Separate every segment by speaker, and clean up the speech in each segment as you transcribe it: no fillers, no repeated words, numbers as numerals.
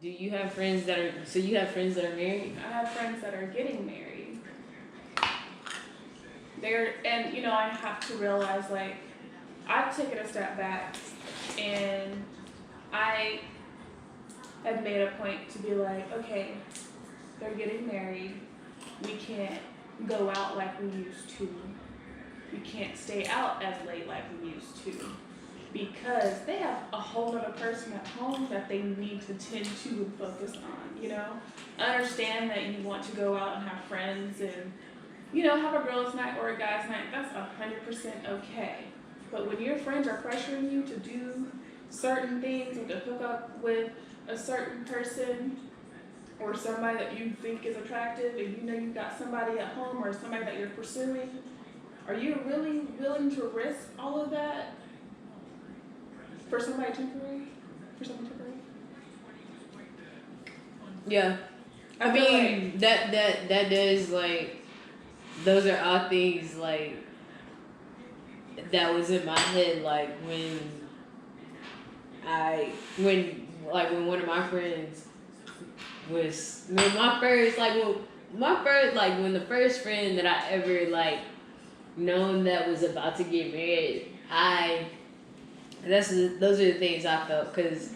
Speaker 1: Do you have friends that are, so you have friends that are married?
Speaker 2: I have friends that are getting married. And you know, I have to realize, like, I've taken a step back and I have made a point to be like, okay, they're getting married. We can't go out like we used to. We can't stay out as late like we used to. Because they have a whole other person at home that they need to tend to and focus on, you know? I understand that you want to go out and have friends and, you know, have a girls' night or a guys' night. That's 100% okay. But when your friends are pressuring you to do certain things or to hook up with a certain person or somebody that you think is attractive and you know you've got somebody at home or somebody that you're pursuing, are you really willing to risk all of that for somebody temporary? For something temporary?
Speaker 1: Yeah. I mean, like that does, like, those are all things, like, that was in my head, like, when one of my friends was, when the first friend that I ever, like, known that was about to get married, those are the things I felt, because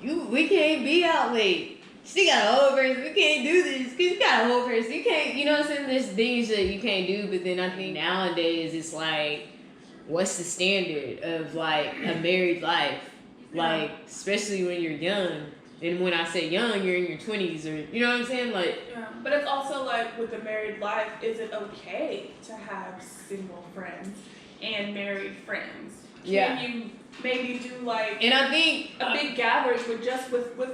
Speaker 1: we can't be out late. She got a whole person. We can't do this because you got a whole person. You can't, you know what I'm saying? There's things that you can't do, but then I think nowadays it's like, what's the standard of, like, a married life? Like, especially when you're young. And when I say young, you're in your 20s, or, you know what I'm saying? Like,
Speaker 2: yeah. But it's also like, with the married life, is it okay to have single friends and married friends? Can you maybe do, like,
Speaker 1: and I think
Speaker 2: a big gathering with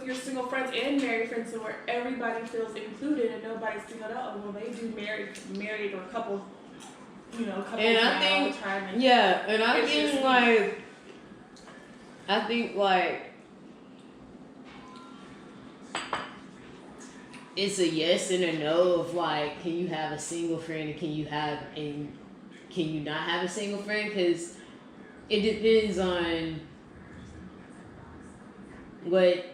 Speaker 2: your single friends and married friends, so where everybody feels included and nobody's singled out? Oh, well, they do married or couple, you know, couples
Speaker 1: and
Speaker 2: I think, all the time. And
Speaker 1: I think like it's a yes and a no of, like, can you have a single friend and can you not have a single friend? Because it depends on what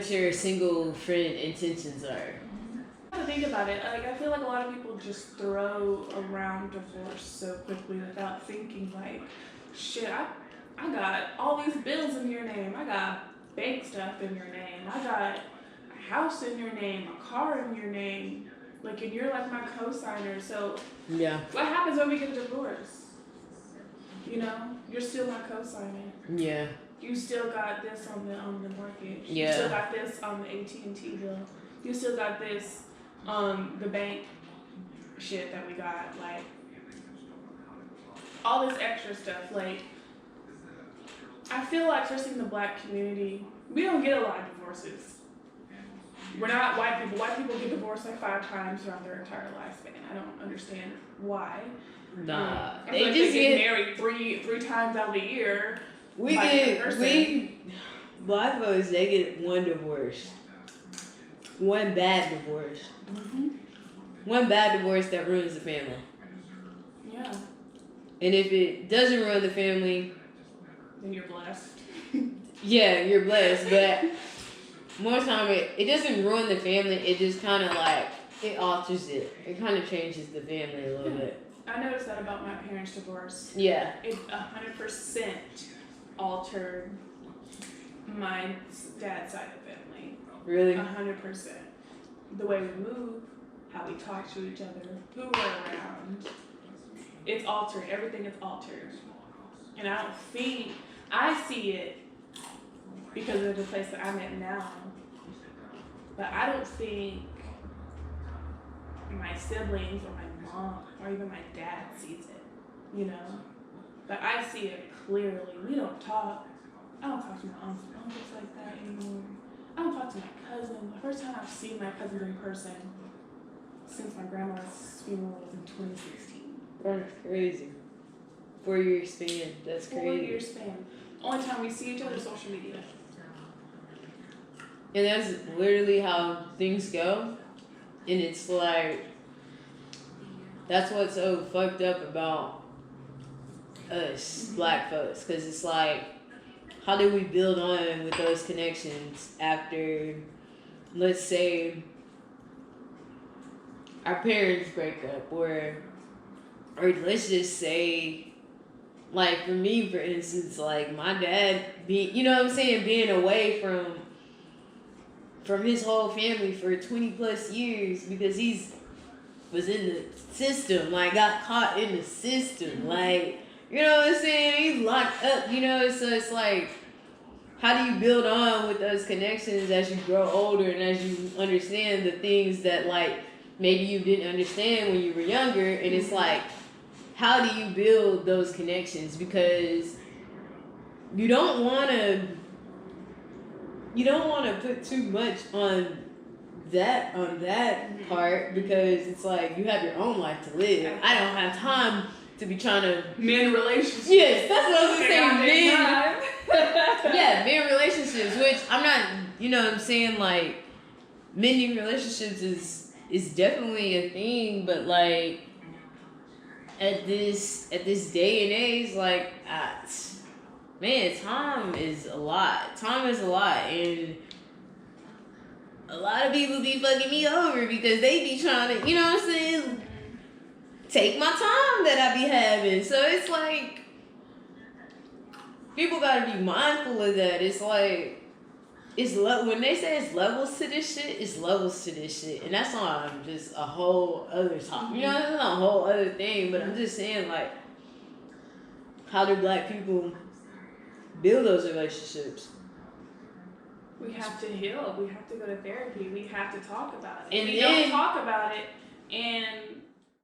Speaker 1: your single friend intentions are.
Speaker 2: I have to think about it. Like, I feel like a lot of people just throw around divorce so quickly without thinking, like, shit, I got all these bills in your name. I got bank stuff in your name. I got a house in your name, a car in your name. Like, and you're like my co-signer. So
Speaker 1: Yeah.
Speaker 2: what happens when we get a divorce? You know, you're still my co-signer.
Speaker 1: Yeah.
Speaker 2: You still got this on the mortgage.
Speaker 1: Yeah.
Speaker 2: You still got this on the AT&T bill. You still got this on the bank shit that we got. Like, all this extra stuff. Like, I feel like, especially in the black community, we don't get a lot of divorces. We're not white people. White people get divorced like 5 times throughout their entire lifespan. I don't understand why.
Speaker 1: Nah,
Speaker 2: they just get married three times out of the year.
Speaker 1: Black folks, they get one divorce, one bad divorce, one bad divorce that ruins the family.
Speaker 2: Yeah.
Speaker 1: And if it doesn't ruin the family,
Speaker 2: then you're blessed.
Speaker 1: Yeah, you're blessed, but more time it doesn't ruin the family. It just kind of, like, it alters it. It kind of changes the family a little bit.
Speaker 2: I noticed that about my parents' divorce.
Speaker 1: Yeah.
Speaker 2: It 100% altered my dad's side of the family.
Speaker 1: Really?
Speaker 2: 100%. The way we move, how we talk to each other, who we're around. It's altered. Everything is altered. And I don't think, I see it because of the place that I'm at now. But I don't think my siblings or my mom or even my dad sees it, you know? But I see it clearly. We don't talk. I don't talk to my aunts and uncles like that anymore. I don't talk to my cousin. The first time I've seen my cousins in person since my grandma's funeral was in 2016.
Speaker 1: That's crazy. 4-year span. That's crazy.
Speaker 2: 4-year span. Only time we see each other is social media.
Speaker 1: And that's literally how things go. And it's like, that's what's so fucked up about us, black folks. Because it's like, how do we build on with those connections after, let's say, our parents break up, or let's just say, like for me, for instance, like my dad being, you know what I'm saying, being away from his whole family for 20 plus years because was in the system, like got caught in the system, like, you know what I'm saying, he's locked up, you know, so it's like, how do you build on with those connections as you grow older and as you understand the things that like maybe you didn't understand when you were younger, and it's like, how do you build those connections? Because you don't want to put too much on that part, because it's like you have your own life to live. I don't have time to be trying to
Speaker 2: men relationships.
Speaker 1: Yes, that's what I was gonna say. Men men relationships, which I'm not, you know what I'm saying, like mending relationships is definitely a thing, but like at this day and age, like man, time is a lot, and a lot of people be fucking me over because they be trying to, you know what I'm saying, take my time that I be having. So it's like, people gotta be mindful of that. It's like, when they say it's levels to this shit, it's levels to this shit. And that's on just a whole other topic. You know, that's not a whole other thing, but I'm just saying, like, how do black people build those relationships?
Speaker 2: We have to heal. We have to go to therapy. We have to talk about it.
Speaker 1: And
Speaker 2: we don't talk about it, and